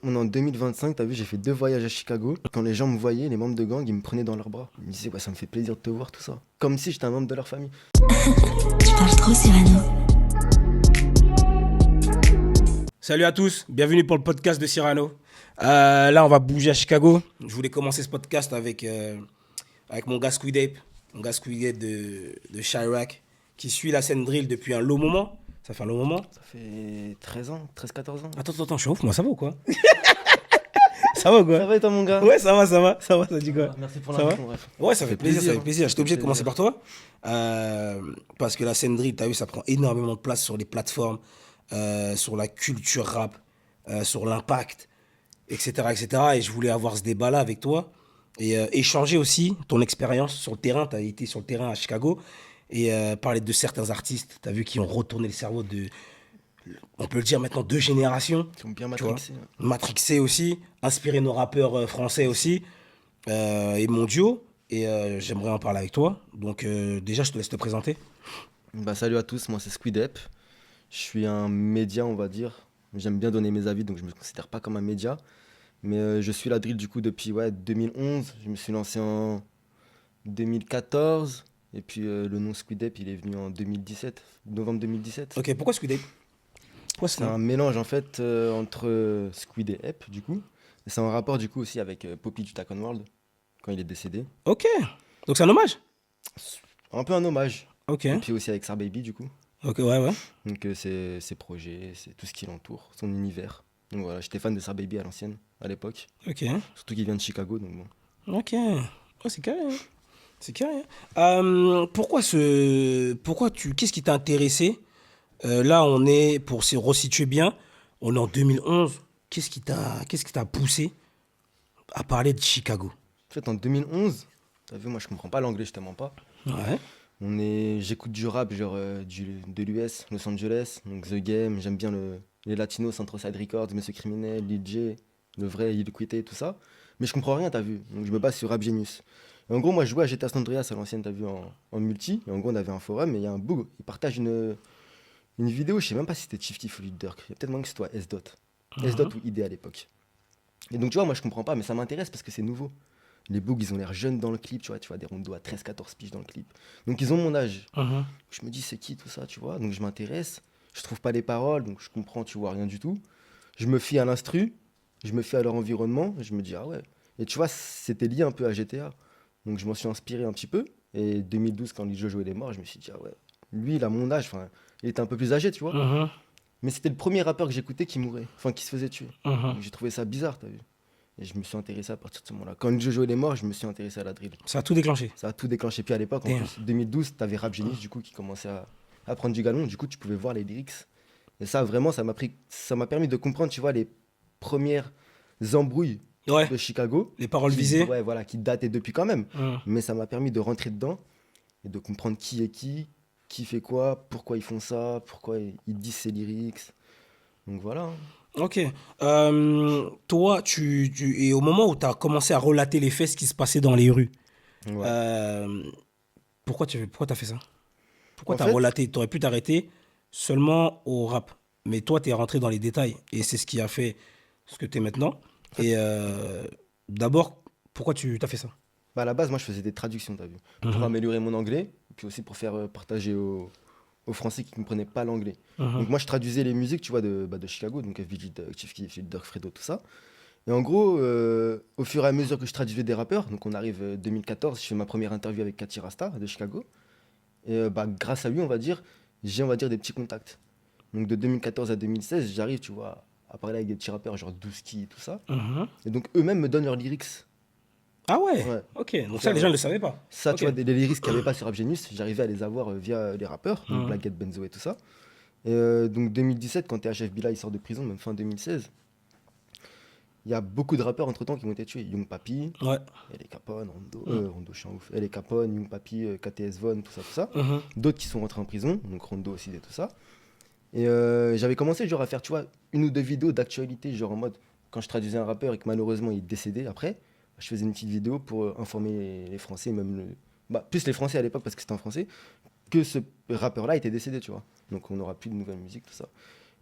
On est en 2025, t'as vu, j'ai fait 2 voyages à Chicago. Quand les gens me voyaient, les membres de gang, ils me prenaient dans leurs bras. Ils me disaient, ouais, ça me fait plaisir de te voir, tout ça. Comme si j'étais un membre de leur famille. Tu parles trop, Cyrano. Salut à tous, bienvenue pour le podcast de Cyrano. Là, on va bouger à Chicago. Je voulais commencer ce podcast avec mon gars Squid Ape de Chirac, qui suit la scène drill depuis un long moment. Ça fait un long moment. Ça fait 13 ans, 13-14 ans. Attends, je suis ouf, moi ça va ou quoi? Ça va ou quoi? Ça va et toi, mon gars? Ouais, ça va, ça dit quoi? Merci pour Ça l'invitation, va? bref. Ouais, ça fait plaisir, ça fait plaisir. J'étais obligé de commencer par toi. Parce que la scène drill, t'as vu, ça prend énormément de place sur les plateformes, sur la culture rap, sur l'impact, etc., etc. Et je voulais avoir ce débat-là avec toi et échanger aussi ton expérience sur le terrain. Tu as été sur le terrain à Chicago et parler de certains artistes, tu as vu, qui ont retourné le cerveau de, on peut le dire maintenant, 2 générations. Ils sont bien Tu vois, matrixés. matrixé aussi, inspiré nos rappeurs français aussi et mondiaux. Et j'aimerais en parler avec toi. Donc déjà, je te laisse te présenter. Bah, salut à tous, moi c'est Squid Ape. Je suis un média, on va dire. J'aime bien donner mes avis, donc je me considère pas comme un média. Mais je suis la drill du coup depuis 2011. Je me suis lancé en 2014. Et puis le nom Squid Ape, il est venu en 2017, novembre 2017. Ok, pourquoi Squid Ape? Pourquoi C'est un mélange en fait entre Squid et Ape du coup. Et c'est un rapport du coup aussi avec Poppy du Tacon World quand il est décédé. Ok, donc c'est un hommage? Un peu un hommage. Ok, Et puis aussi avec Sar Baby du coup. ok, ouais. Donc c'est ses projets, c'est tout ce qui l'entoure, son univers. Donc voilà, j'étais fan de Sar Baby à l'ancienne, à l'époque. Ok, Surtout qu'il vient de Chicago, donc bon. ok. Oh, c'est carré, hein. C'est carré, hein. Qu'est-ce qui t'a intéressé? Là, on est, pour se resituer bien, on est en 2011. Qu'est-ce qui t'a poussé à parler de Chicago? En fait en 2011, t'as vu, moi je comprends pas l'anglais, je te mens pas. Ouais. J'écoute du rap, genre de l'US, Los Angeles, donc The Game, j'aime bien les latinos, Centroside Records, Monsieur Criminel, Lil J, le vrai Lil Quité, tout ça. Mais je comprends rien, t'as vu, donc je me base sur Rap Genius. Et en gros, moi je jouais à GTA San Andreas à l'ancienne, t'as vu, en multi, et en gros on avait un forum, et il y a un bug, il partage une vidéo, je sais même pas si c'était Chief Keef ou Lil Durk, il y a peut-être moins que c'est toi, S-Dot. S-Dot ou ID à l'époque. Et donc tu vois, moi je comprends pas, mais ça m'intéresse parce que c'est nouveau. Les Boogs, ils ont l'air jeunes dans le clip, tu vois des rondos à 13-14 piges dans le clip. Donc ils ont mon âge. Mhm. Je me dis, c'est qui tout ça, tu vois? Donc je m'intéresse, je trouve pas les paroles, donc je comprends, tu vois, rien du tout. Je me fie à l'instru, je me fie à leur environnement, et je me dis, ah ouais. Et tu vois, c'était lié un peu à GTA. Donc je m'en suis inspiré un petit peu. Et 2012, quand Lil Jojo il est mort, je me suis dit, ah ouais, lui, il a mon âge, enfin, il était un peu plus âgé, tu vois. Mhm. Mais c'était le premier rappeur que j'écoutais qui mourait, enfin, qui se faisait tuer. Mhm. Donc j'ai trouvé ça bizarre, t'as vu? Et je me suis intéressé à partir de ce moment-là. Quand Lil Jojo il est mort, je me suis intéressé à la drill. Ça a tout déclenché. Ça a tout déclenché. Puis à l'époque, en Damn. plus, 2012, t'avais Rap Genius, du coup, qui commençait à prendre du galon. Du coup, tu pouvais voir les lyrics. Et ça, vraiment, ça m'a permis de comprendre, tu vois, les premières embrouilles Ouais, de Chicago. les paroles visées. Ouais, voilà, qui dataient depuis quand même. Mhm. Mais ça m'a permis de rentrer dedans et de comprendre qui est qui fait quoi, pourquoi ils font ça, pourquoi ils disent ces lyrics. Donc voilà, hein. Ok. Toi, et au moment où tu as commencé à relater les faits, ce qui se passait dans les rues, Ouais. euh, pourquoi t'as fait ça? Pourquoi En t'as fait, relaté? T'aurais pu t'arrêter seulement au rap. Mais toi, t'es rentré dans les détails. Et c'est ce qui a fait ce que t'es maintenant. Et d'abord, pourquoi tu t'as fait ça? bah, à la base, moi, je faisais des traductions, t'as vu, pour Mhm. améliorer mon anglais, puis aussi pour faire partager aux Français qui ne comprenaient pas l'anglais. Mhm. Donc moi, je traduisais les musiques, tu vois, de Chicago, donc FBG, Chief Keef, Lil Durk, Fredo, tout ça. Et en gros, au fur et à mesure que je traduisais des rappeurs, donc on arrive 2014, je fais ma première interview avec Cathy Rasta de Chicago. Et bah, grâce à lui, j'ai, on va dire, des petits contacts. Donc de 2014 à 2016, j'arrive, tu vois, à parler avec des petits rappeurs, genre Douski et tout ça. Mhm. Et donc eux-mêmes me donnent leurs lyrics. Ah ouais? Ouais. Ok. Donc Pour ça, faire, les gens ne le savaient pas. ça, Ok. tu vois, des lyrics qu'il n'y avait pas sur Rap Genius, j'arrivais à les avoir via les rappeurs, donc Mhm. Blackgate, Benzo et tout ça. Et donc 2017, quand THF Bila il sort de prison, même fin 2016, il y a beaucoup de rappeurs entre-temps qui ont été tués. Young Papi, Ouais. LA Capone, Rondo, je suis un ouf. LA Capone, Young Papi, KTS Von, tout ça, tout ça. Mhm. D'autres qui sont rentrés en prison, donc Rondo aussi et tout ça. Et j'avais commencé genre à faire, tu vois, 1 ou 2 vidéos d'actualité, genre en mode, quand je traduisais un rappeur et que malheureusement il est décédé après, je faisais une petite vidéo pour informer les Français, même plus les Français à l'époque parce que c'était en français, que ce rappeur-là était décédé, tu vois. Donc on n'aura plus de nouvelles musiques, tout ça.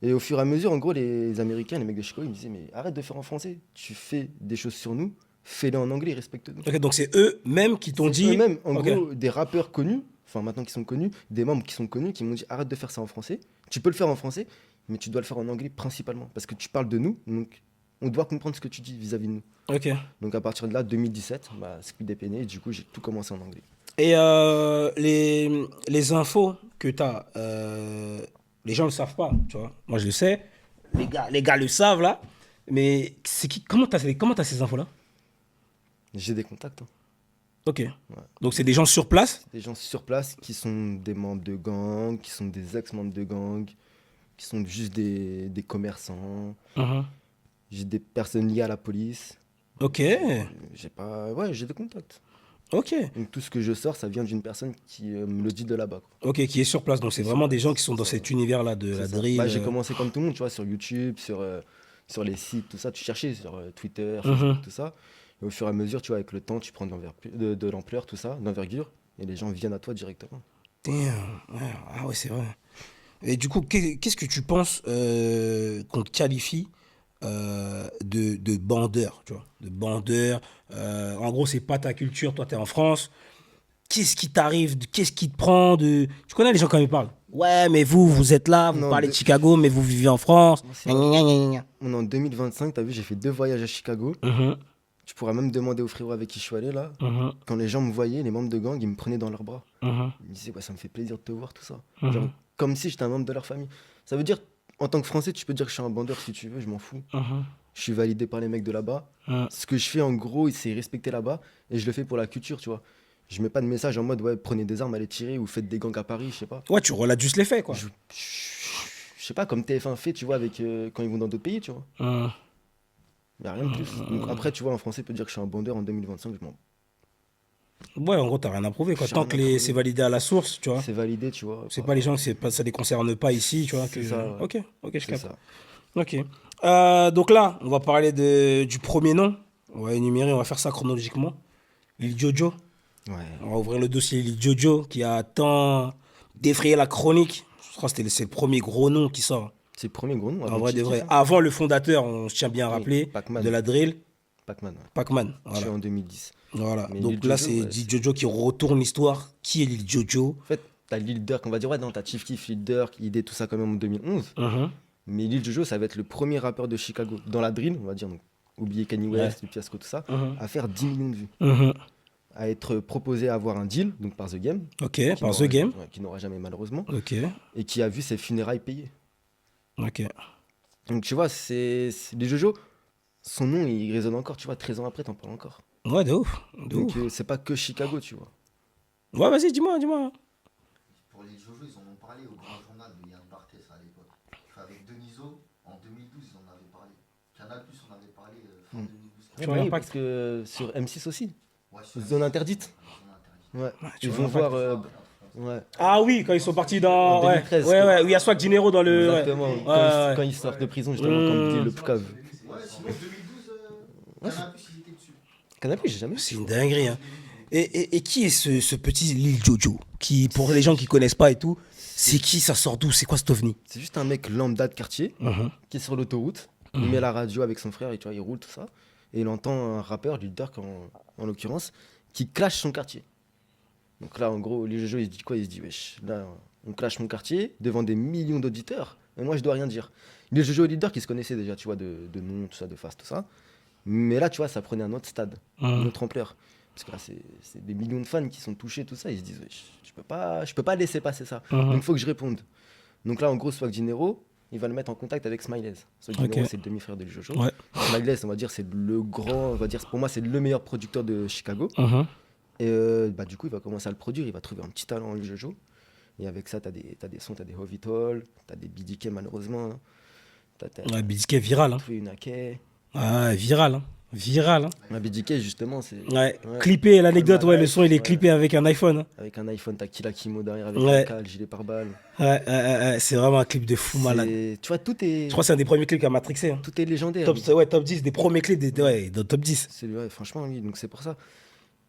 Et au fur et à mesure, en gros, les Américains, les mecs de Chicago, ils me disaient, mais arrête de faire en français. Tu fais des choses sur nous, fais-les en anglais, respecte-nous. Ok, donc c'est eux-mêmes qui t'ont C'est dit. eux-mêmes, en Ok. gros, des rappeurs connus, enfin maintenant qui sont connus, des membres qui sont connus, qui m'ont dit, arrête de faire ça en français. Tu peux le faire en français, mais tu dois le faire en anglais principalement. Parce que tu parles de nous, donc on doit comprendre ce que tu dis vis-à-vis de nous. Ok. Donc à partir de là, 2017, bah, Squid est né, et du coup, j'ai tout commencé en anglais. Et les infos que tu as, les gens ne le savent pas, tu vois. Moi, je le sais. Les gars le savent, là. Mais c'est qui, comment tu as ces infos-là? J'ai des contacts, hein. Ok. Donc, c'est des gens sur place? Des gens sur place qui sont des membres de gang, qui sont des ex-membres de gang, qui sont juste des commerçants. Mhm. J'ai des personnes liées à la police. Ok. J'ai pas... Ouais, j'ai des contacts. Ok. Donc tout ce que je sors, ça vient d'une personne qui me le dit de là-bas, quoi. Ok, qui est sur place. Donc, c'est vraiment des gens qui sont dans cet univers-là de la C'est ça. drill. Bah, j'ai commencé comme tout le monde, tu vois, sur YouTube, sur les sites, tout ça. Tu cherchais sur Twitter, Mhm. Facebook, tout ça. Et au fur et à mesure, tu vois, avec le temps, tu prends de l'ampleur, tout ça, d'envergure. Et les gens viennent à toi directement. Damn. Ouais. Ah ouais, c'est vrai. Et du coup, qu'est-ce que tu penses qu'on te qualifie de bandeur, tu vois, de bandeur. En gros, c'est pas ta culture, toi, t'es en France. Qu'est-ce qui t'arrive, qu'est-ce qui te prend de... Tu connais les gens quand ils parlent. Ouais, mais vous êtes là, vous Non, parlez de Chicago, mais vous vivez en France. C'est vrai. En 2025, t'as vu, j'ai fait 2 voyages à Chicago. Mhm, Tu pourras même demander aux frérots avec qui je suis allé là. mhm, Quand les gens me voyaient, les membres de gang, ils me prenaient dans leurs bras. mhm, Ils me disaient, ouais, ça me fait plaisir de te voir, tout ça. Mhm. Genre, comme si j'étais un membre de leur famille. Ça veut dire, en tant que Français, tu peux dire que je suis un bandeur si tu veux, je m'en fous. mhm, Je suis validé par les mecs de là-bas. mhm. Ce que je fais, en gros, c'est respecter là-bas. Et je le fais pour la culture, tu vois. Je mets pas de message en mode, ouais, prenez des armes, allez tirer, ou faites des gangs à Paris, je sais pas. Ouais, tu relates juste les faits, quoi. Je sais pas, comme TF1 fait, tu vois, avec, quand ils vont dans d'autres pays, tu vois. Mhm. Y a rien de plus. Donc après, tu vois, un Français peut dire que je suis un bandeur en 2025, je m'en... Ouais, en gros, t'as rien à prouver, quoi. J'ai Tant rien que à prouver. c'est validé à la source, tu vois. C'est validé, tu vois. C'est pas les gens, ça les concerne pas ici, tu vois. C'est Que... ça, ouais. Ok, je C'est capte. ça. Ok. Donc là, on va parler du premier nom. On va énumérer, on va faire ça chronologiquement. Lil Jojo. Ouais. On va ouvrir le dossier Lil Jojo qui a tant défrayé la chronique. Je crois que c'est le premier gros nom qui sort. C'est le premier gros nom. En avant vrai de Chief vrai. Keef, hein. Avant le fondateur, on se tient bien à Oui, rappeler, Pac-Man. de la drill, Pac-Man, ouais. Pac-Man. Je suis Voilà. en 2010. Voilà. Mais Donc Lil là, Jojo, c'est ouais, Lil Jojo qui retourne l'histoire. Qui est Lil Jojo? En fait, t'as Lil Durk, on va dire, ouais, non, t'as Chief Keef, Lil Durk, ID, tout ça quand même en 2011. Mhm. Mais Lil Jojo, ça va être le premier rappeur de Chicago, dans la drill, on va dire, donc, oubliez Kanye West, le Fiasco, tout ça, Mhm. à faire 10 millions de vues. Mhm. À être proposé à avoir un deal, donc par The Game. Ok, qui par n'aura- The Game. ouais, qui n'aura jamais malheureusement. Ok, Et qui a vu ses funérailles payées. ok. Donc tu vois, Lil Jojo, son nom, il résonne encore, tu vois, 13 ans après, t'en parles encore. Ouais, de ouf. De Donc ouf. c'est pas que Chicago, tu vois. Ouais, vas-y, dis-moi. Pour les Jojo, ils en ont parlé au grand journal de Yann Barthès à l'époque. Avec Deniso, en 2012, ils en avaient parlé. Canal Plus en avait parlé fin 2012. Sur Ouais, l'Impact. parce que sur M6 aussi, Ouais, sur zone interdite. Zone interdite. Ouais, tu ils vois, vont voir. Ouais. Ah oui, quand ils sont partis dans... En Ouais, 2013, ouais, quoi. ouais, où il y a Swag Dinero dans le... ouais. Exactement. Ouais, Quand ouais. ils sortent de prison, justement, comme dit le Poucave. Ouais, sinon 2012, Canal Plus, ils étaient dessus. Canal+, j'ai jamais vu. C'est une dinguerie, hein. Et qui est ce petit Lil Jojo qui, pour les gens qui connaissent pas et tout, c'est qui, ça sort d'où? C'est quoi cet ovni? C'est juste un mec lambda de quartier qui est sur l'autoroute. Il met la radio avec son frère et tu vois, il roule tout ça. Et il entend un rappeur, Lil Durk en l'occurrence, qui clash son quartier. Donc là, en gros, Lil Jojo, il se dit quoi? Il se dit, wesh, là, on clash mon quartier devant des millions d'auditeurs. Et moi, je dois rien dire. Lil Jojo et Lil Durk, ils se connaissaient déjà, tu vois, de nom, tout ça, de face, tout ça. Mais là, tu vois, ça prenait un autre stade, une autre ampleur. Parce que là, c'est des millions de fans qui sont touchés, tout ça. Ils se disent, wesh, je peux pas laisser passer ça. Donc, il faut que je réponde. Donc là, en gros, Swag Dinero, il va le mettre en contact avec Smilez. Swag Dinero, Ok. c'est le demi-frère de Lil Jojo. Ouais. Smiley, on va dire, c'est le grand, on va dire, pour moi, c'est le meilleur producteur de Chicago. Et bah, du coup, il va commencer à le produire, il va trouver un petit talent en Jojo. Et avec ça, t'as des sons, t'as des Hovitol, t'as des BDK malheureusement. Hein. T'as Ouais, BDK viral, hein. trouvé une AK. Ouais, viral, hein. Viral, hein. La BDK, justement, c'est Ouais, Ouais. clippé, l'anecdote, ouais, le son, il est Ouais. clippé avec un iPhone, hein. avec un iPhone, t'as Killa Kimo derrière avec Ouais. un cal, gilet pare-balles. Ouais, c'est vraiment un clip de fou malade. Tu vois, tout est, Je crois que c'est un des premiers clips qui a matrixé, hein. tout est légendaire. Top 10, des premiers clips, ouais, dans top 10. Ouais, franchement, oui, donc c'est pour ça.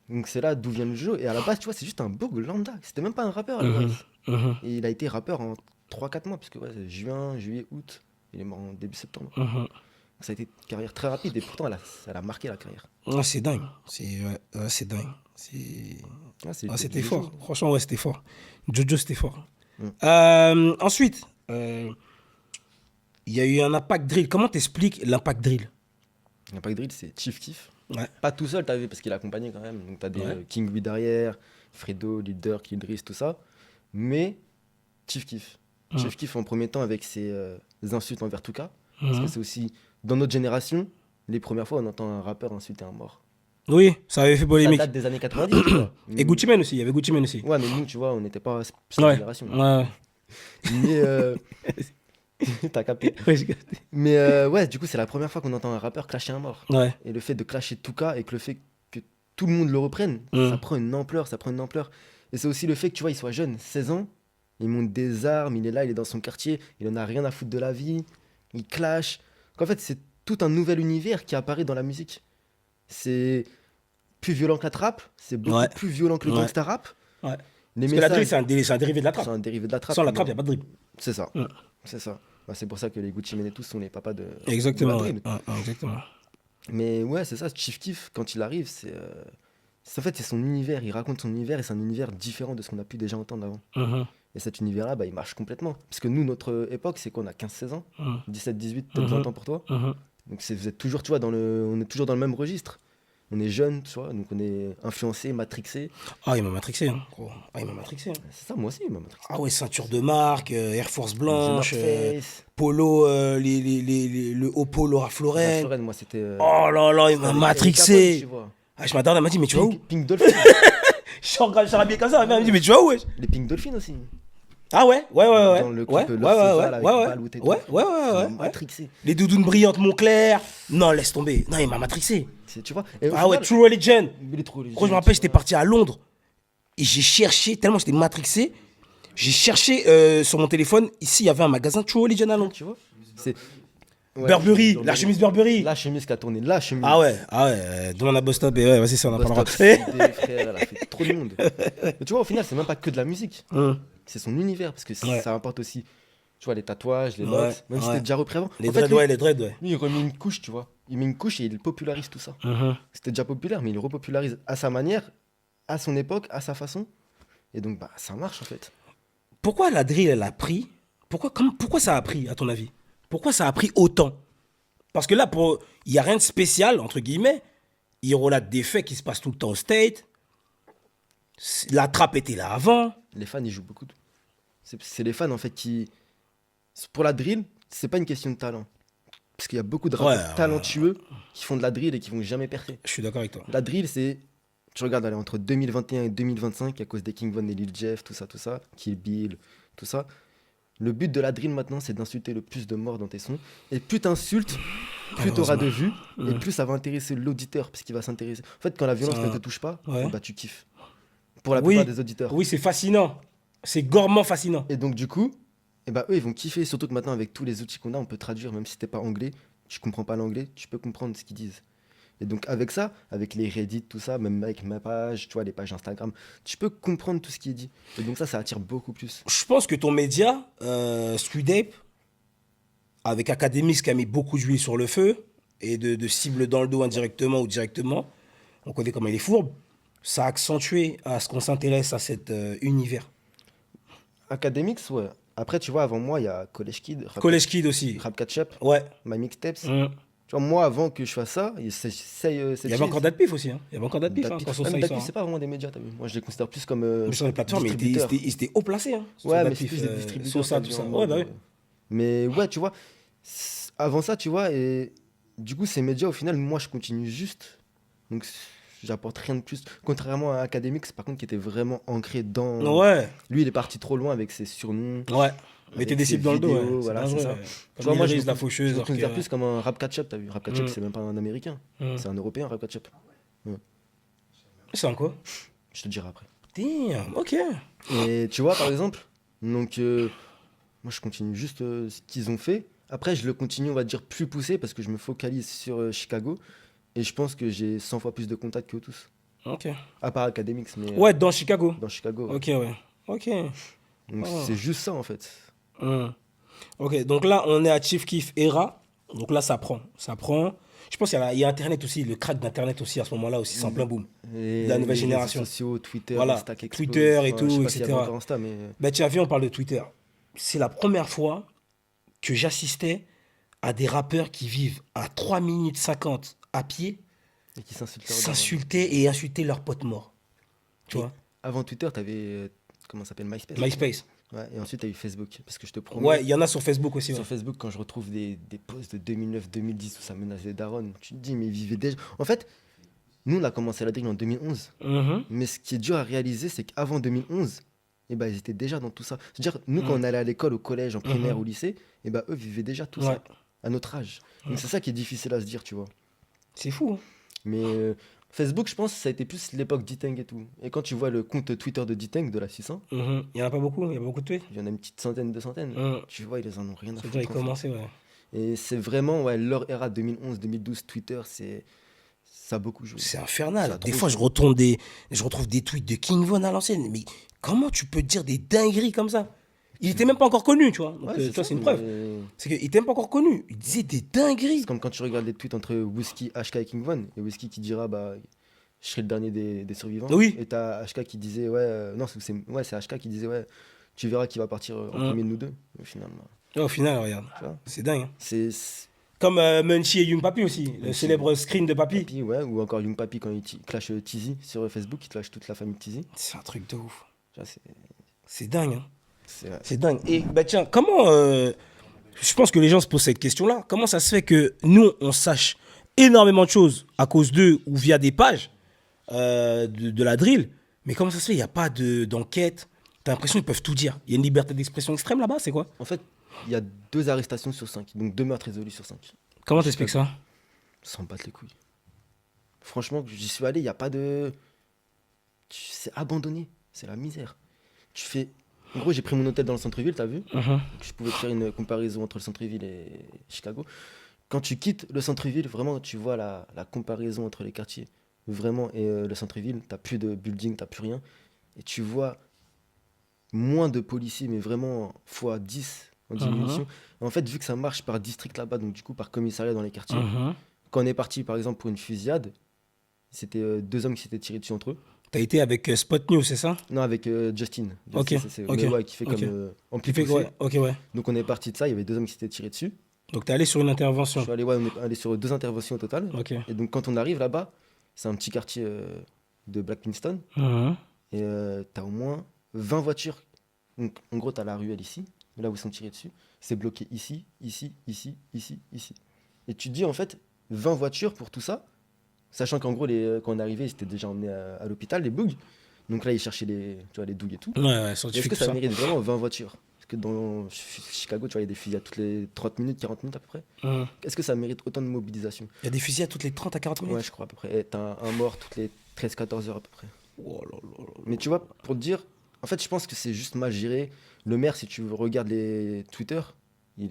Donc c'est là d'où vient le jeu. Et à la base, tu vois, c'est juste un bourg lambda. C'était même pas un rappeur à la base. Et il a été rappeur en 3-4 mois, parce que ouais, c'est juin, juillet, août. Il est mort en début septembre. Mhm. Ça a été une carrière très rapide et pourtant, ça a marqué la carrière. Ah, c'est dingue. C'est dingue. Ah, C'était fort. Franchement, ouais, c'était fort. Jojo, c'était fort. Ensuite, il y a eu un impact drill. Comment t'expliques l'impact drill? L'impact drill, c'est Chief Keef. Ouais. Pas tout seul, t'as vu, parce qu'il est accompagné quand même. Donc t'as des Ouais. King Louis derrière, Fredo, Leader, Kildris, tout ça. Mais Chief Keef. Chief Keef en premier temps avec ses insultes envers Tuka. Parce que c'est aussi, dans notre génération, les premières fois on entend un rappeur insulter un mort. Oui, ça avait fait Ça polémique. date des années 90, tu vois. Et Gucci Mane aussi, il y avait Gucci Mane aussi. Ouais, mais nous, tu vois, on n'était pas cette Ouais. génération. Ouais. Mais t'as capté. Ouais, j'ai capté. Mais ouais, du coup, c'est la première fois qu'on entend un rappeur clasher un mort. Ouais. Et le fait de clasher Tuka et que le fait que tout le monde le reprenne, ça prend une ampleur, ça prend une ampleur. Et c'est aussi le fait que tu vois, il soit jeune, 16 ans, il monte des armes, il est là, il est dans son quartier, il en a rien à foutre de la vie, il clash. En fait, c'est tout un nouvel univers qui apparaît dans la musique. C'est plus violent que la trap, c'est beaucoup Ouais. plus violent que le Ouais. gangsta rap. Ouais. Les Parce que la drill, messages, c'est un dérivé de la trappe. c'est un dérivé de la trap. Sans la mais trappe, il n'y a pas de drill. c'est ça. Ouais. C'est ça. Bah, c'est pour ça que les Gucci Mane et tous sont les papas de Exactement. de la Ouais. drill. Ouais, exactement. Mais ouais, c'est ça, Chief Keef, quand il arrive, en fait, c'est son univers, il raconte son univers et c'est un univers différent de ce qu'on a pu déjà entendre avant. Mhm. Et cet univers-là, bah, il marche complètement. Parce que nous, notre époque, c'est quoi? On a 15-16 ans, Mhm. 17-18, peut-être 20 ans pour toi. Mhm. Donc vous êtes toujours, tu vois, on est toujours dans le même registre. On est jeune, tu vois, donc on est influencé, matrixé. Ah, il m'a matrixé, hein, gros. Ah, il m'a matrixé. Hein. C'est ça, moi aussi, il m'a matrixé. Ah ouais, ceinture de marque, Air Force The blanche, North Face, polo, le haut polo Ralph Ralph Lauren. Lauren, moi, c'était. Oh là là, il m'a avec matrixé. Capone, tu vois. Ah, je m'adore, elle m'a dit, mais tu vas où? Pink Dolphin. Je suis habillé comme ça, elle m'a dit, mais tu vas où, wesh? Les Pink Dolphin aussi. Ah ouais, ouais. Dans le Ouais, clip ouais, Love ouais, Siva, ouais, là, avec ouais, Balout et tout. ouais, ouais, Il m'a ouais. matrixé. Les doudounes brillantes Montclair. Non, laisse tomber. Non, il m'a matrixé. Tu vois. Et au Ah ouais, final, True Religion. il est trop léger, Gros, je me rappelle, tu j'étais vois. parti à Londres et j'ai cherché, tellement j'étais matrixé, j'ai cherché sur mon téléphone, ici il y avait un magasin True Religion à Londres. Tu vois. C'est. Ouais, Burberry, la chemise Burberry. La chemise qui a tourné, la chemise. Ah ouais, demande à Bostop et ouais, vas-y, ça on en Boss parlera. Top, CD, frère, elle a fait trop de monde. Mais tu vois, au final, c'est même pas que de la musique. C'est son univers, parce que Ouais. ça importe aussi, tu vois, les tatouages, les Ouais, locks, même si ouais. c'était déjà repris avant. Les En fait, dreads, lui, ouais, les dreads, ouais. lui, il remet une couche, tu vois. Il met une couche et il popularise tout ça. C'était déjà populaire, mais il le repopularise à sa manière, à son époque, à sa façon. Et donc, bah, ça marche, en fait. Pourquoi la drill, elle a pris pourquoi ça a pris, à ton avis? Pourquoi ça a pris autant? Parce que là, il n'y a rien de spécial, entre guillemets. Il relate des faits qui se passent tout le temps au State. La trappe était là avant. Les fans, ils jouent beaucoup. C'est les fans, en fait, qui. Pour la drill, c'est pas une question de talent. Parce qu'il y a beaucoup de rappeurs Ouais, talentueux qui font de la drill et qui vont jamais percer. Je suis d'accord avec toi. La drill, c'est. Tu regardes, allez, entre 2021 et 2025, à cause des King Von et Lil Jeff, tout ça, Kill Bill, tout ça. Le but de la drill maintenant, c'est d'insulter le plus de morts dans tes sons. Et plus t'insultes, plus t'auras de vues, et plus ça va intéresser l'auditeur, parce qu'il va s'intéresser. En fait, quand la violence ne te touche pas, Ouais. bah tu kiffes. Pour la Oui. plupart des auditeurs. Oui, c'est fascinant. C'est gormand fascinant. Et donc, du coup, eh ben, eux, ils vont kiffer. Surtout que maintenant, avec tous les outils qu'on a, on peut traduire, même si t'es pas anglais, tu comprends pas l'anglais, tu peux comprendre ce qu'ils disent. Et donc, avec ça, avec les Reddit, tout ça, même avec ma page, tu vois, les pages Instagram, tu peux comprendre tout ce qui est dit. Et donc, ça attire beaucoup plus. Je pense que ton média, Street Ape, avec Academix qui a mis beaucoup d'huile sur le feu, et de cible dans le dos indirectement ou directement, on connaît comment il est fourbe, ça a accentué à ce qu'on s'intéresse à cet univers. Academics, ouais. Après, tu vois, avant moi, il y a College Kid, College Kid aussi. Rap Catch-up, Ouais. My Mixtapes. Mm. Tu vois, moi, avant que je fasse ça, Il y avait encore Datpif aussi. Hein. Il y avait encore Datpif hein, quand son sang, il sort, c'est pas vraiment des médias, t'as vu. Moi, je les considère plus comme. Mais sur les plateformes, distributeurs. ils étaient haut placés. Hein, sur Ouais, mais Datpif, c'est plus des distributeurs. Sosa, t'as tout vu, ça. en Ouais, mode, bah oui. Mais ouais, tu vois, avant ça, tu vois, et du coup, ces médias, au final, moi, je continue juste. Donc, j'apporte rien de plus. Contrairement à Academics, par contre, qui était vraiment ancré dans. Ouais, Lui, il est parti trop loin avec ses surnoms. ouais. avec Mettez des ses cibles dans le dos. vidéos, Ouais. voilà, C'est c'est dangereux, ça. ouais. Tu vois, Comme moi, Iris, la je faucheuse. le considère Orchea. plus comme un rap catch-up, t'as vu. Rap catch-up, Mm. c'est même pas un américain. Mm. C'est un européen, rap catch-up. C'est un quoi? Je te dirai après. Damn, ok. Et tu vois, par exemple, donc, moi, je continue juste ce qu'ils ont fait. Après, je le continue, on va dire, plus poussé parce que je me focalise sur Chicago. Et je pense que j'ai 100 fois plus de contacts qu'eux tous. Ok. À part Academics, mais Ouais, dans Chicago. dans Chicago. Ouais. Ok, ouais. Ok. Donc, Oh. c'est juste ça, en fait. Ok, donc là, on est à Chief Keef Era. Donc là, ça prend. Ça prend. Je pense qu'il y a Internet aussi, le crack d'Internet aussi à ce moment-là aussi, c'est en plein boom. Et La nouvelle les génération. réseaux sociaux, Twitter, Voilà, Insta qui explose. Twitter et Enfin, tout, je sais pas s'il y avait etc. encore Insta, mais Bah tiens, viens, on parle de Twitter. C'est la première fois que j'assistais à des rappeurs qui vivent à 3 minutes 50 à pied et qui s'insultent. s'insulter et insulter leurs potes morts. Tu Et vois Avant Twitter, t'avais comment ça s'appelle, MySpace. MySpace. Ouais, et ensuite t'as eu Facebook, parce que je te promets. Ouais, il y en a sur Facebook aussi. Ouais. Sur Facebook, quand je retrouve des posts de 2009-2010 où ça menace les darons, tu te dis, mais ils vivaient déjà. En fait, nous, on a commencé la drill en 2011. Mhm. Mais ce qui est dur à réaliser, c'est qu'avant 2011, eh ben, ils étaient déjà dans tout ça. C'est-à-dire, nous, quand on allait à l'école, au collège, en primaire, au lycée, eh ben, eux vivaient déjà tout Ouais. ça, à notre âge. Donc c'est ça qui est difficile à se dire, tu vois. C'est fou. Hein. Mais Facebook, je pense, ça a été plus l'époque d'Iteng et tout. Et quand tu vois le compte Twitter de d'Iteng, de la 600, Il n'y en a pas beaucoup, il y a pas beaucoup de tweets. il y en a une petite centaine, 200. Mhm. Tu vois, ils en ont rien à C'est foutre. déjà en fait. commencé, ouais. Et c'est vraiment, ouais, leur era 2011-2012, Twitter, ça a beaucoup joué. C'est Ça infernal. a Des trop fois, joué. je retrouve des tweets de King Von à l'ancienne. Mais comment tu peux dire des dingueries comme ça? Il était même pas encore connu, tu vois. Donc, Ouais, tu vois, ça, c'est une preuve. mais C'est qu'il était même pas encore connu. Il disait des dingueries. c'est comme quand tu regardes les tweets entre Whisky, HK et King Von. Et Whisky qui dira, bah, je serai le dernier des survivants. Oui. Et t'as HK qui disait, ouais, non, c'est HK qui disait, ouais, tu verras qui va partir en premier de nous deux. Au final, bah, Et au final, regarde. tu vois, C'est dingue. Hein. c'est Comme Munchie et Young Papi aussi. Le Munchie. célèbre screen de Papi. Papi, ouais, ou encore Young Papi quand il clash Tizi sur Facebook, il clash toute la famille Tizi. C'est un truc de ouf. Tu vois, C'est dingue. Hein. ouais. C'est dingue. Et bah tiens, comment. Je pense que les gens se posent cette question-là. Comment ça se fait que nous, on sache énormément de choses à cause d'eux ou via des pages de la drill, mais comment ça se fait? Il n'y a pas d'enquête. T'as l'impression qu'ils peuvent tout dire. Il y a une liberté d'expression extrême là-bas, c'est quoi? En fait, il y a 2 arrestations sur 5, donc 2 meurtres résolus sur 5. Comment t'expliques ça? Sans battre les couilles. Franchement, j'y suis allé, il n'y a pas de. C'est abandonné, c'est la misère. Tu fais. En gros, j'ai pris mon hôtel dans le centre-ville, t'as vu? Donc, je pouvais te faire une comparaison entre le centre-ville et Chicago. Quand tu quittes le centre-ville, vraiment, tu vois la comparaison entre les quartiers. Vraiment, et le centre-ville, t'as plus de building, t'as plus rien. Et tu vois moins de policiers, mais vraiment fois 10 en diminution. En fait, vu que ça marche par district là-bas, donc du coup par commissariat dans les quartiers, quand on est parti par exemple pour une fusillade, c'était 2 hommes qui s'étaient tirés dessus entre eux. T'as été avec Spot News, c'est ça? Non, avec Justin. Ok, C'est ok, mais ouais, qui fait ok. comme Qui Ampli fait Poussé. ouais, ok, ouais. Donc on est parti de ça, il y avait 2 hommes qui s'étaient tirés dessus. Donc t'es allé sur une Je intervention. suis allé, ouais, on est allé sur 2 interventions au total. Ok. Et donc quand on arrive là-bas, c'est un petit quartier de Black Kingston. Mhm. Et t'as au moins 20 voitures. Donc en gros, t'as la ruelle ici, là où ils sont tirés dessus. C'est bloqué ici, ici, ici, ici, ici. Et tu te dis en fait, 20 voitures pour tout ça, sachant qu'en gros, quand on est arrivé, ils étaient déjà emmenés à l'hôpital, les bugs. Donc là, ils cherchaient les douilles et tout. Ouais, ouais, Est-ce scientifique, que tout ça ça. mérite vraiment 20 voitures? Parce que dans Chicago, tu vois, il y a des fusillades toutes les 30 minutes, 40 minutes à peu près. Mhm. Est-ce que ça mérite autant de mobilisation? Il y a des fusillades toutes les 30 à 40 minutes. Ouais, je crois à peu près. Et t'as un mort toutes les 13-14 heures à peu près. Oh là là là. Mais tu vois, pour te dire, en fait, je pense que c'est juste mal géré. Le maire, si tu regardes les Twitter, il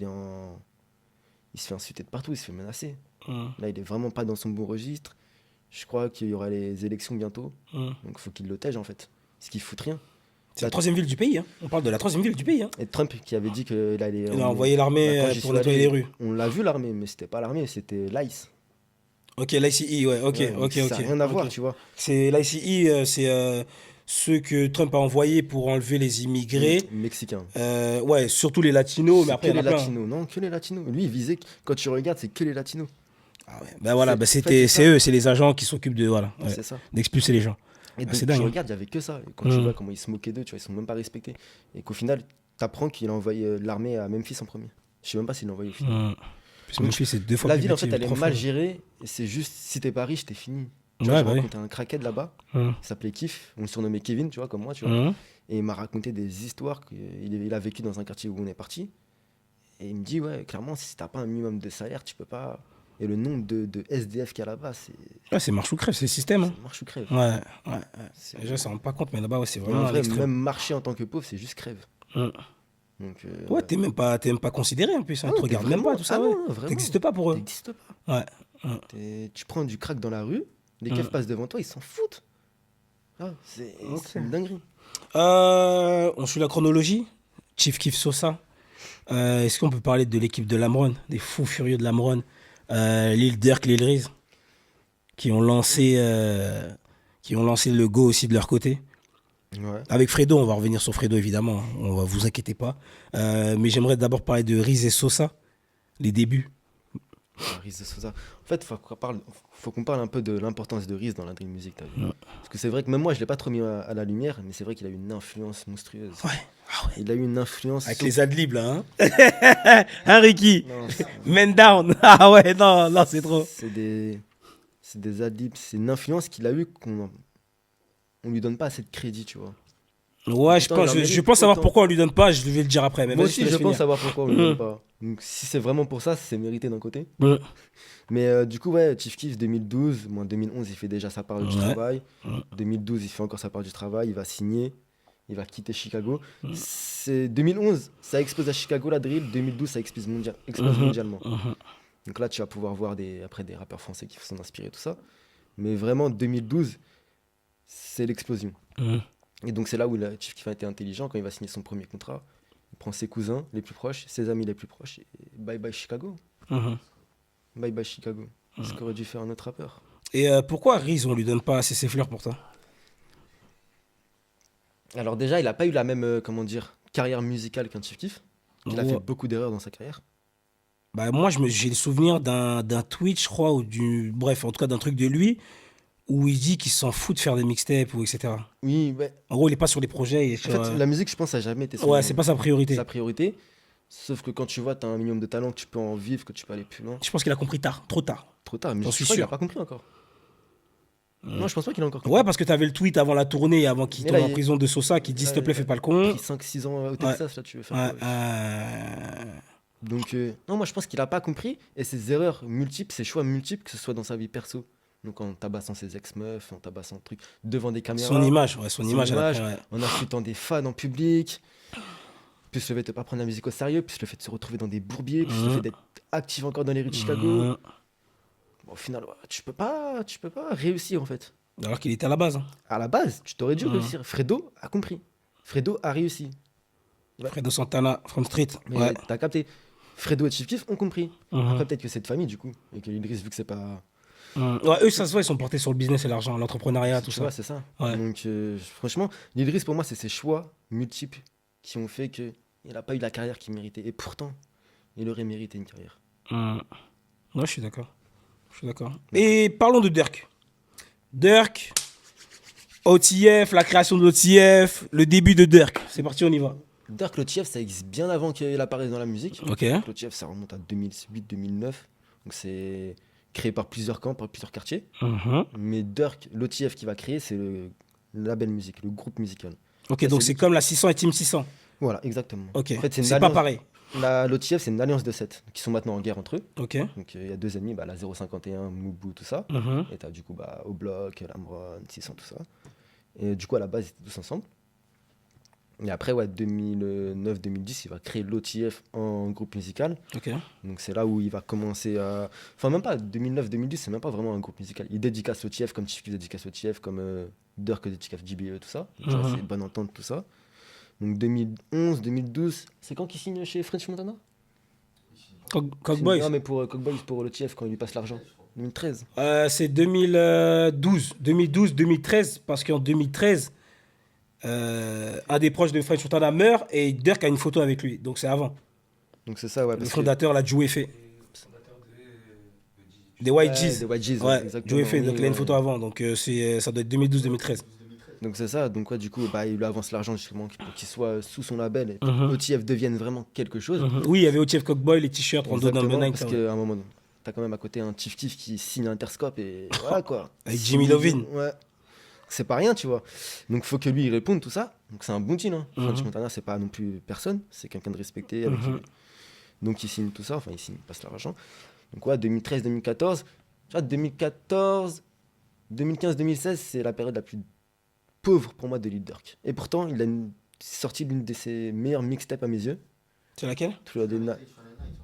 se fait insulter de partout, il se fait menacer. Mhm. Là, il est vraiment pas dans son bon registre. Je crois qu'il y aura les élections bientôt. Mhm. Donc, il faut qu'il le tège, en fait. Parce qu'il fout rien. C'est la 3e ville du pays. Hein. On parle de la 3e ville du pays. Hein. Et Trump qui avait dit qu'il allait. Il a envoyé l'armée Bah, quand j'y pour suis nettoyer allé, les rues. On l'a vu, l'armée, mais c'était pas l'armée, c'était l'ICE. Ok, l'ICI, ouais, ok, Ouais, donc ok, ça ok. n'a rien à voir, ok. tu vois. C'est l'ICI, c'est ceux que Trump a envoyés pour enlever les immigrés. Mexicain. Ouais, surtout les latinos, mais après que il y en les a plein. latinos, non, que les latinos. Lui, il visait, quand tu regardes, c'est que les latinos. Ah ouais. Ben voilà, C'est- ben en fait, c'est c'est eux, c'est les agents qui s'occupent de voilà, ouais, C'est ça. d'expulser les gens. Et Ah, donc, c'est tu dingue, hein. regardes, il n'y avait que ça. Et quand tu Mhm. vois comment ils se moquaient d'eux, tu vois, ils sont même pas respectés. Et qu'au final, t'apprends qu'il a envoyé l'armée à Memphis en premier. Je sais même pas s'il l'a envoyé au final. Mmh. Puis mon fils, c'est 2 fois La plus ville, en petit, fait, elle est 3 mal fois. gérée. Et c'est juste, si t'es pas riche, t'es fini. Tu Ouais, vois, je bah oui. rencontré un crackhead là-bas. Mmh. Il s'appelait Kif. On le surnommait Kevin, tu vois, comme moi, tu vois. Mmh. Et il m'a raconté des histoires qu'il a vécu dans un quartier où on est parti. Et il me dit, ouais, clairement, si t'as pas un minimum de salaire, tu peux pas. Et le nombre de SDF qu'il y a là-bas, c'est Ouais, c'est marche ou crève, c'est le système. Hein. marche ou crève. Ouais, ouais. C'est- Les gens s'en rendent pas compte, mais là-bas, ouais, c'est Et vraiment en à vrai, l'extrême. même marcher en tant que pauvre, c'est juste crève. Mmh. Donc, Ouais, t'es même pas considéré en plus. Hein. Ah Ils te non, t'es regardent même vraiment- pas, tout ça. ah ouais. non, vraiment. T'existes pas pour eux. t'existes pas. Ouais. Tu prends du crack dans la rue, les keufs passent devant toi, ils s'en foutent. Ah, c'est Ok. c'est une dinguerie. On suit la chronologie. Chief Keef Sosa. Est-ce qu'on peut parler de l'équipe de Lamron, des fous furieux de Lamron, Lil Durk, Lil Reese, qui ont lancé le go aussi de leur côté. Ouais. Avec Fredo, on va revenir sur Fredo évidemment, on va vous inquiétez pas. Mais j'aimerais d'abord parler de Reese et Sosa, les débuts. Riz de Sosa. En fait, faut qu'on parle un peu de l'importance de Riz dans la drill music, t'as vu. Ouais. Parce que c'est vrai que même moi, je l'ai pas trop mis à la lumière, mais c'est vrai qu'il a eu une influence monstrueuse. Ouais. Ah ouais. Il a eu une influence. Avec les adlibs là, hein. Hein Ricky? Non, Man down. Ah ouais, non, c'est trop. c'est des adlibs, c'est une influence qu'il a eu on lui donne pas assez de crédit, tu vois. Ouais, je Pourtant, pense, il en je mérite pense savoir autant. pourquoi on lui donne pas, je vais le dire après. Mais Moi vas-y, aussi, te laisse je pense finir. savoir pourquoi on lui donne pas. Donc, si c'est vraiment pour ça, c'est mérité d'un côté. Ouais. Mais du coup, ouais, Chief Keef 2012, moi 2011, il fait déjà sa part du Ouais. travail. Ouais. 2012, il fait encore sa part du travail. Il va signer. Il va quitter Chicago. C'est 2011, ça explose à Chicago la drill. 2012, ça explose, mondialement. Donc là, tu vas pouvoir voir après des rappeurs français qui sont inspirés, tout ça. Mais vraiment, 2012, c'est l'explosion. Mhm. Et donc, c'est là où Chief Keef a été intelligent quand il va signer son premier contrat. Il prend ses cousins les plus proches, ses amis les plus proches. Et bye bye Chicago. Mhm. Bye bye Chicago. Ce qu'aurait dû faire un autre rappeur. Et pourquoi Reese, on lui donne pas assez ses fleurs pour toi? Alors déjà, il n'a pas eu la même, carrière musicale qu'un Chief Keef. Il a Ouais. fait beaucoup d'erreurs dans sa carrière. Bah, moi, j'ai le souvenir d'un tweet, je crois, bref, en tout cas d'un truc de lui, où il dit qu'il s'en fout de faire des mixtapes, ou etc. Oui, ouais. En gros, il est pas sur les projets. En fait, la musique, je pense, ça n'a jamais été Ouais, c'est pas sa priorité. sa priorité. Sauf que quand tu vois, tu as un minimum de talent, que tu peux en vivre, que tu peux aller plus loin. Je pense qu'il a compris tard, trop tard. Trop tard, mais J'en je suis crois qu'il sûr. n'a pas compris encore. Non, je pense pas qu'il a encore compris. Ouais, parce que t'avais le tweet avant la tournée, avant qu'il Mais tombe là, en prison de Sosa, qui dit s'il te plaît, fais pas le Il a con. pris 5-6 ans au Texas, là, tu veux faire Ouais, quoi. Donc, non, moi, je pense qu'il n'a pas compris. Et ses erreurs multiples, ses choix multiples, que ce soit dans sa vie perso. Donc, en tabassant ses ex-meufs, en tabassant truc devant des caméras. son image, ouais, son Son image, elle a image, pris, ouais. en insultant des fans en public. Plus le fait de pas prendre la musique au sérieux, plus le fait de se retrouver dans des bourbiers, plus le fait d'être actif encore dans les rues de Chicago. Bon, au final, ouais, tu peux pas réussir en fait. Alors qu'il était à la base. Hein. À la base, tu t'aurais dû réussir. Fredo a compris. Fredo a réussi. Ouais. Fredo Santana, From Street. Mais Ouais. t'as capté. Fredo et Chief Keef ont compris. Mhm. Après, peut-être que c'est de famille du coup. Et que Idriss, vu que c'est pas. Ouais, eux, ça se voit, ils sont portés sur le business et l'argent, l'entrepreneuriat, tout Tu ça. vois, c'est ça. Ouais. Donc, franchement, l'Idriss, pour moi, c'est ses choix multiples qui ont fait qu'il n'a pas eu la carrière qu'il méritait. Et pourtant, il aurait mérité une carrière. Ouais, je suis d'accord. Et parlons de Durk. Durk, OTF, la création de l'OTF, le début de Durk. C'est parti, on y va. Dirk Lotiev, ça existe bien avant qu'il apparaisse dans la musique. Ok. Lotiev, ça remonte à 2008-2009. Donc c'est créé par plusieurs camps, par plusieurs quartiers. Mhm. Mais Dirk Lotiev qui va créer, c'est le label musique, le groupe musical. Ok, Ça, donc c'est c'est lui comme la 600 et Team 600. Voilà, exactement. Ok, En fait, c'est une c'est pas alliance. pareil. La Lotiev, c'est une alliance de 7 qui sont maintenant en guerre entre eux. Ok. Donc il y a deux ennemis, la 051, Moubou, tout ça. Mhm. Et t'as du coup Oblock, Lamron, 600, tout ça. Et du coup, à la base, ils étaient tous ensemble. Et après, 2009-2010, il va créer l'OTF en groupe musical. Ok. Donc c'est là où il va commencer à... Enfin, même pas 2009-2010, c'est même pas vraiment un groupe musical. Il dédicace l'OTF comme Chief Keef dédicace l'OTF, comme Durk dédicace JBE, tout ça. Donc, tu vois, c'est une bonne entente, tout ça. Donc 2011-2012, c'est quand qu'il signe chez French Montana Cock Boys. Non, mais pour Cockboys, pour l'OTF, quand il lui passe l'argent. 2013. C'est 2012. 2012-2013, parce qu'en 2013, un des proches de French Montana meurt et Durk a une photo avec lui. Donc c'est avant. Donc c'est ça, ouais. Le Parce fondateur l'a Joe fait. Des que... YGs. des YGs, Ouais, exactement. Joe fait, donc Oui, il a une ouais. photo avant. Donc ça doit être 2012-2013. Donc c'est ça, donc du coup, il lui avance l'argent justement pour qu'il soit sous son label et pour Mhm. que OTF devienne vraiment quelque chose. Oui, il y avait OTF Cockboy, les t-shirts, Rondo Exactement, Number 9. parce qu'à un moment, t'as quand même à côté un Chief Keef qui signe Interscope et voilà quoi. Avec Jimmy Iovine. Ouais. C'est pas rien, tu vois. Donc faut que lui il réponde tout ça. Donc c'est un bon deal. Hein. Mhm. French Montana, c'est pas non plus personne, c'est quelqu'un de respecté. Avec Mhm. qui... Donc il signe tout ça, enfin il passe l'argent. Donc ouais, 2013-2014. Tu vois, 2014, 2015-2016, c'est la période la plus pauvre pour moi de Lil Durk. Et pourtant, il a sorti l'une de ses meilleures mixtapes à mes yeux. C'est laquelle? Tout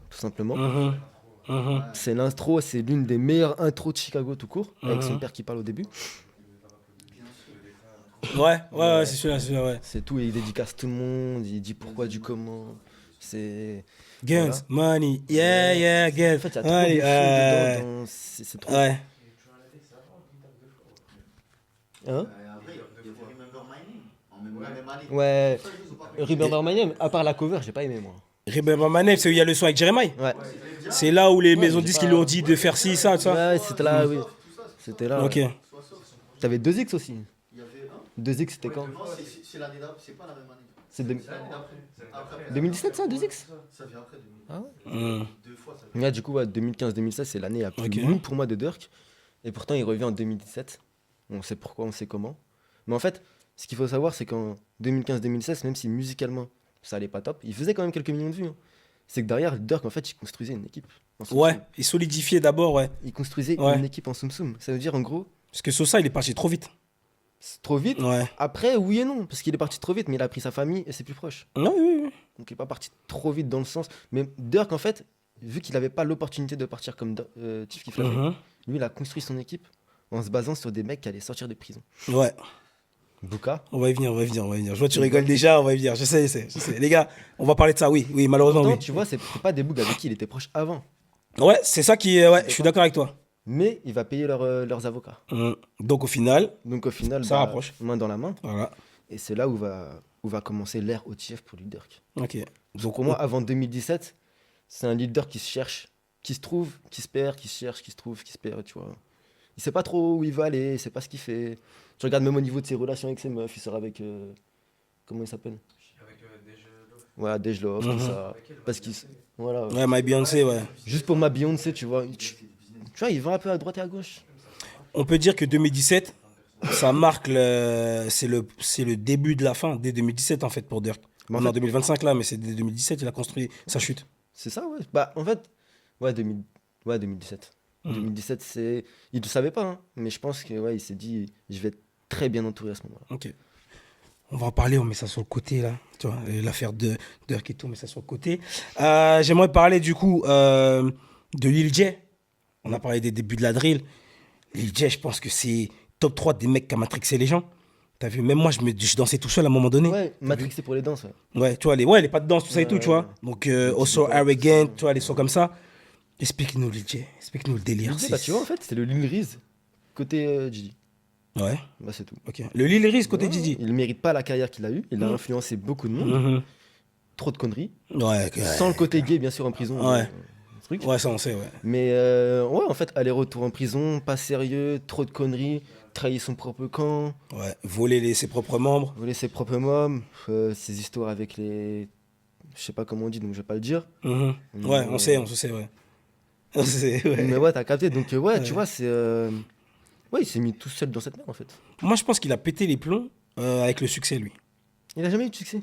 simplement. Mhm. Mhm. C'est l'intro, c'est l'une des meilleures intros de Chicago tout court, avec son Mhm. père qui parle au début. Ouais, c'est celui-là, ouais. C'est tout, et il dédicace tout le monde, il dit pourquoi du comment. C'est. Guns, Voilà. money, yeah, guns. En fait, il y a trop money, de flow dedans. C'est trop. ouais. Hein? Après, il y avait Remember My Name. En même la même année. Ouais. Ça, je sais pas. Remember My Name, à part la cover, j'ai pas aimé moi. Remember My Name, c'est où il y a le son avec Jeremiah. Ouais. C'est là où les maisons de j'ai disques pas- ils lui ont dit de faire ci, ça, tout ça. Ouais, c'était là, oui. C'était là. Ok. Ouais. T'avais 2X aussi. Il y avait un. 2X, c'était quand? Non, c'est l'année d'après. C'est pas la même année. C'est C'est l'année d'après. Après, 2017 ça, 2X? ça vient après 2000. Ah ouais? Hmm. 2 fois, ça vient. Ouais, du coup, ouais, 2015-2016, c'est l'année la plus Ok. mou pour moi de Dirk. Et pourtant, il revient en 2017. On sait pourquoi, on sait comment. Mais en fait, ce qu'il faut savoir, c'est qu'en 2015-2016, même si musicalement, ça allait pas top, il faisait quand même quelques millions de vues, hein. C'est que derrière, Dirk, en fait, il construisait une équipe. En Soum Ouais, Soum. et solidifié d'abord, ouais. Il construisait Ouais. une équipe en Soum Soum. Ça veut dire, en gros, Parce que Sosa, il est parti trop vite. c'est trop vite. Ouais. Après, oui et non, parce qu'il est parti trop vite, mais il a pris sa famille et c'est plus proche. Non, oui, oui. Donc il est pas parti trop vite dans le sens. Mais Dirk, en fait, vu qu'il n'avait pas l'opportunité de partir comme Chief Keef l'a fait, Mhm. lui, il a construit son équipe en se basant sur des mecs qui allaient sortir de prison. Ouais. Bouka, On va y venir, on va y venir, on va y venir. Je vois que tu rigoles déjà, on va y venir. Je sais. Les gars, on va parler de ça, oui, malheureusement, pourtant, oui. tu vois, c'est pas des bougs avec qui il était proche avant. Ouais, c'est ça qui est. Ouais, je suis d'accord avec toi. Mais il va payer leurs avocats. Donc au final, Donc au final, Ça rapproche. main dans la main. voilà. Et c'est là où va commencer l'ère OTF pour lui, Dirk. Ok. Donc pour moi, avant 2017, c'est un leader qui se cherche, qui se trouve, qui se perd, qui se cherche, qui se trouve, qui se perd, tu vois. Il sait pas trop où il va aller, il sait pas ce qu'il fait. Tu regardes même au niveau de ses relations avec ses meufs, il sort avec... comment il s'appelle? Ouais, Dej Love, tout Mhm. ça. Parce qu'il... Voilà. Ouais, My Beyoncé, ouais. Juste pour ma Beyoncé, tu vois. Tu vois, il va un peu à droite et à gauche. On peut dire que 2017, ça marque c'est le début de la fin, dès 2017 en fait pour Dirk. Mais en On est en fait- 2025 là, mais c'est dès 2017 il a construit sa chute. C'est ça, ouais. Bah, en fait, ouais, 2017. Mhm. 2017, c'est... Il ne savait pas, hein, mais je pense que ouais, il s'est dit, je vais être très bien entouré à ce moment-là. Ok. On va en parler, on met ça sur le côté là. Tu vois, l'affaire de Dirk et tout, on met ça sur le côté. J'aimerais parler du coup de Lil J. On a parlé des débuts de la drill. Lil J, je pense que c'est top 3 des mecs qui a matrixé les gens. T'as vu, même moi je dansais tout seul à un moment donné. Ouais, matrixé pour les danses, ouais. Ouais, tu vois, les pas de danse, tout ça et tout, tu vois. Donc, Also Arrogant, tu vois, les sons comme ça. Explique-nous, Lil J. Explique-nous le délire. Bah, tu vois, en fait, c'est le Lil Riz côté Gigi. Ouais, Bah, c'est tout. ok. Le Lil Riz côté Ouais, Didi. Il ne mérite pas la carrière qu'il a eue. Il a Mhm. influencé beaucoup de monde. Mhm. Trop de conneries. Ouais, ok. Sans le côté gay, bien sûr, en prison. Ouais. Truc. Ouais, ça on sait, ouais. Mais ouais, en fait, aller-retour en prison, pas sérieux, trop de conneries, trahir son propre camp, Ouais, voler ses propres membres. voler ses propres mômes, ses histoires avec les. Je sais pas comment on dit, donc je vais pas le dire. Mhm. Ouais, on sait, ouais. On sait, ouais. Mais ouais, t'as capté. Donc ouais, Ouais. tu vois, c'est. Ouais, il s'est mis tout seul dans cette merde en fait. Moi, je pense qu'il a pété les plombs avec le succès, lui. Il a jamais eu de succès.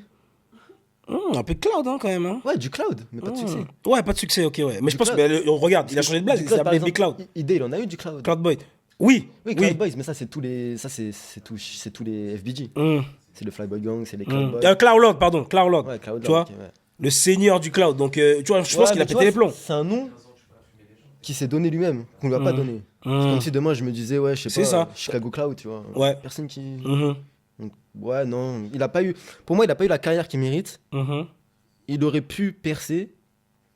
Un peu de cloud, hein, quand même. Hein. Ouais, du cloud, mais pas de succès. Ouais, pas de succès, ok, ouais. Mais Du je pense cloud. que, regarde, il a changé de blaze, Du il cloud, par s'appelait Big exemple, Cloud. Idée, il en a eu du cloud. Cloud Boy. Oui, Oui, Cloud Boys, mais ça c'est tous les. Ça c'est tous les FBG. Hum, C'est le Flyboy Gang, c'est les Cloud Boys. Cloud Lord, pardon, Cloud Lord. Ouais, Cloud tu vois, ok, ouais. le seigneur du cloud. Donc, tu vois, je pense Ouais, qu'il a mais tu pété les vois, plombs. C'est un nom qui s'est donné lui-même, qu'on lui a pas donné. C'est comme si demain je me disais, ouais, je sais C'est pas, ça. Chicago Cloud, tu vois. Ouais. Personne qui. Mhm, Donc, ouais, non, il a pas eu. Pour moi, il a pas eu la carrière qu'il mérite. mhm. Il aurait pu percer,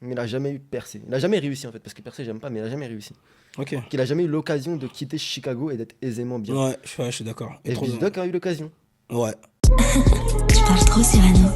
mais il a jamais eu percé. Il a jamais réussi en fait, parce que percer, j'aime pas, mais il a jamais réussi. Ok. Il a jamais eu l'occasion de quitter Chicago et d'être aisément bien. Ouais, je suis d'accord. Et trop Big bien. Doc a eu l'occasion. Ouais. Tu parles trop, Cyrano.